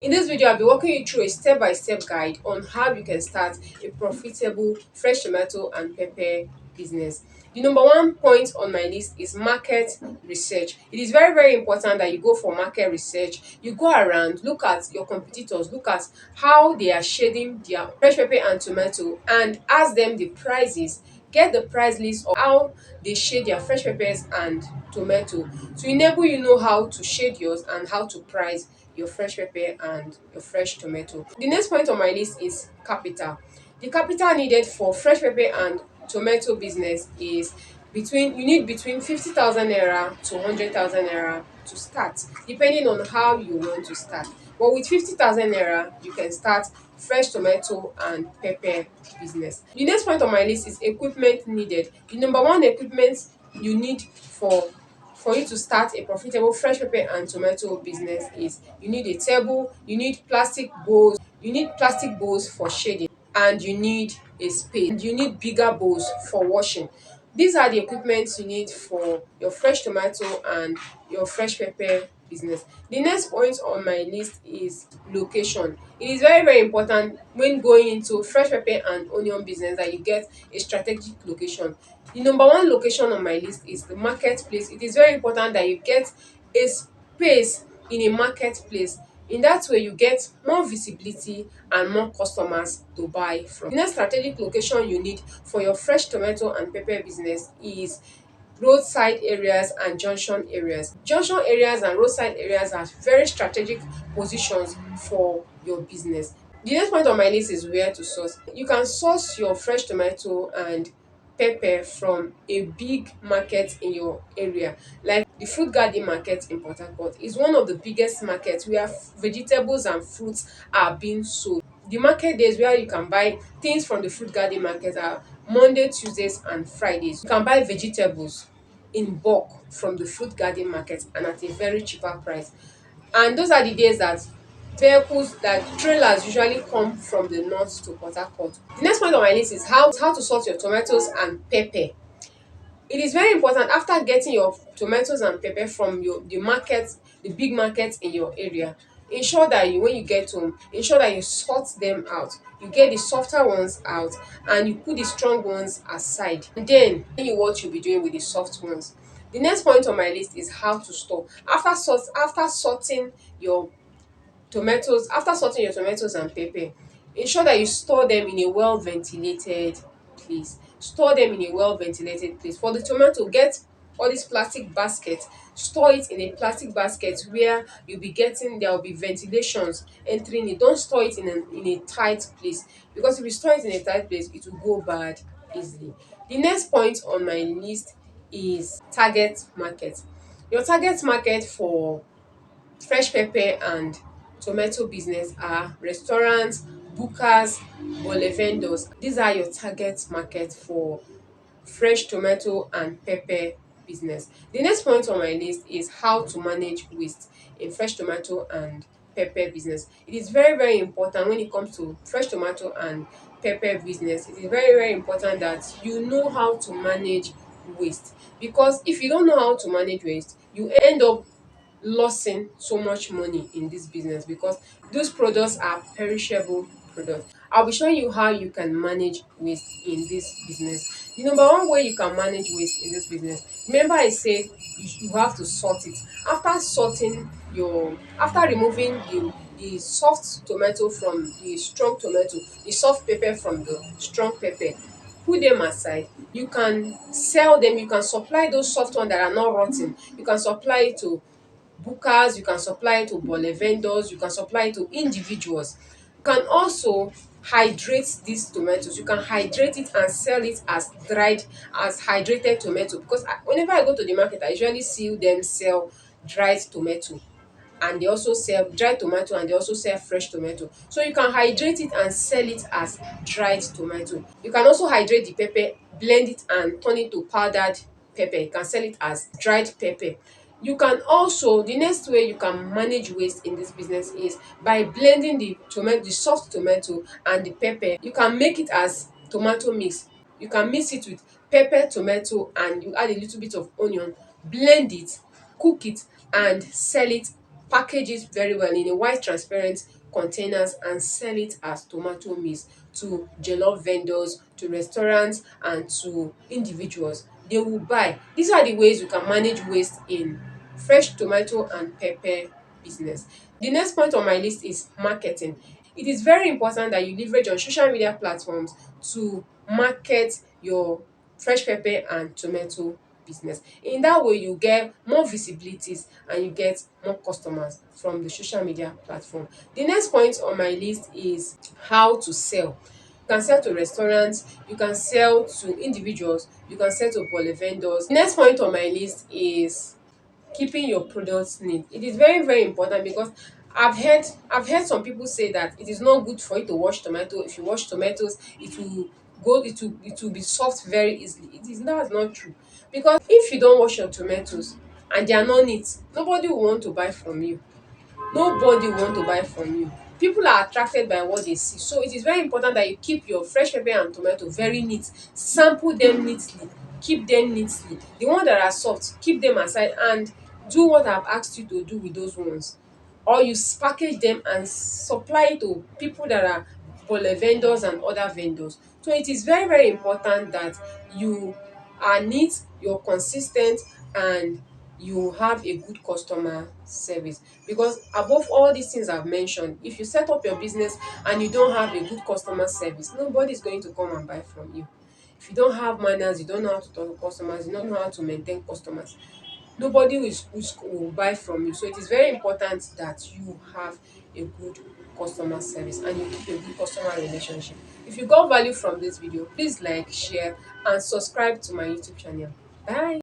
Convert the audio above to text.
In this video, I'll be walking you through a step-by-step guide on how you can start a profitable fresh tomato and pepper business. The number one point on my list is market research. It is very, very important that you go for market research. You go around, look at your competitors, look at how they are shading their fresh pepper and tomato, and ask them the prices. Get the price list of how they shade their fresh peppers and tomato to enable you know how to shade yours and how to price your fresh pepper and your fresh tomato. The next point on my list is capital. The capital needed for fresh pepper and tomato business is between 50,000 naira to 100,000 naira to start, depending on how you want to start. But with 50,000 naira, you can start fresh tomato and pepper business. The next point on my list is equipment needed. The number one equipment you need for you to start a profitable fresh pepper and tomato business is you need a table, you need plastic bowls for shading, and you need a spade, and you need bigger bowls for washing. These are the equipment you need for your fresh tomato and your fresh pepper business. The next point on my list is location. It is very, very important when going into fresh pepper and onion business that you get a strategic location. The number one location on my list is the marketplace. It is very important that you get a space in a marketplace. In that way, you get more visibility and more customers to buy from. The next strategic location you need for your fresh tomato and pepper business is roadside areas and junction areas. Junction areas and roadside areas are very strategic positions for your business. The next point on my list is where to source. You can source your fresh tomato and pepper from a big market in your area, like the fruit garden market in Port Harcourt is one of the biggest markets where vegetables and fruits are being sold. The market days where you can buy things from the fruit garden market are Monday, Tuesdays and Fridays. You can buy vegetables in bulk from the fruit garden market and at a very cheaper price. And those are the days that trailers usually come from the north to Port Harcourt. The next point on my list is how to sort your tomatoes and pepper. It is very important after getting your tomatoes and pepper from the big market in your area. Ensure that when you get home, ensure that you sort them out. You get the softer ones out and you put the strong ones aside. And then you what you'll be doing with the soft ones. The next point on my list is how to store. After sorting your tomatoes and pepper, ensure that you store them in a well ventilated place. Store them in a well ventilated place. For the tomato, get all these plastic baskets, store it in a plastic basket where there will be ventilations entering it. Don't store it in a tight place, because if you store it in a tight place, it will go bad easily. The next point on my list is target market. Your target market for fresh pepper and tomato business are restaurants, bookers, bole vendors. These are your target market for fresh tomato and pepper business. The next point on my list is how to manage waste in fresh tomato and pepper business. It is very, very important when it comes to fresh tomato and pepper business. It is very, very important that you know how to manage waste, because if you don't know how to manage waste, you end up losing so much money in this business, because those products are perishable products. I'll be showing you how you can manage waste in this business. The number one way you can manage waste in this business, remember I said you have to sort it. After removing the soft tomato from the strong tomato, the soft pepper from the strong pepper, put them aside. You can sell them, you can supply those soft ones that are not rotten. You can supply it to bookers, you can supply it to bole vendors, you can supply it to individuals. You can also hydrate these tomatoes. You can hydrate it and sell it as hydrated tomato, because whenever I go to the market, I usually see them sell dried tomato, and they also sell dried tomato, and they also sell fresh tomato. So you can hydrate it and sell it as dried tomato. You can also hydrate the pepper, blend it and turn it to powdered pepper. You can sell it as dried pepper. You can also The next way you can manage waste in this business is by blending the soft tomato and the pepper. You can make it as tomato mix. You can mix it with pepper, tomato, and you add a little bit of onion, blend it, cook it and sell it package it very well in a white transparent containers and sell it as tomato mix to jollof vendors, to restaurants and to individuals. They will buy. These are the ways you can manage waste in fresh tomato and pepper business. The next point on my list is marketing. It is very important that you leverage on social media platforms to market your fresh pepper and tomato business. In that way, you get more visibilities and you get more customers from the social media platform. The next point on my list is how to sell. You can sell to restaurants, you can sell to individuals, you can sell to bulk vendors. The next point on my list is keeping your products neat. It is very very important because I've heard some people say that it is not good for you to wash tomato. If you wash tomatoes, it will be soft very easily. That's not true, because if you don't wash your tomatoes and they are not neat, nobody will want to buy from you. Nobody will want to buy from you. People are attracted by what they see. So it is very important that you keep your fresh pepper and tomato very neat. Sample them neatly. Keep them neatly. The ones that are soft, keep them aside and do what I've asked you to do with those ones. Or you package them and supply it to people that are bulk vendors and other vendors. So it is very very important that you are neat, you're consistent, and you have a good customer service, because above all these things I've mentioned, if you set up your business and you don't have a good customer service, nobody is going to come and buy from you. If you don't have manners, you don't know how to talk to customers, you don't know how to maintain customers, nobody will buy from you. So it is very important that you have a good customer service and you keep a good customer relationship. If you got value from this video, please like, share and subscribe to my YouTube channel. Bye.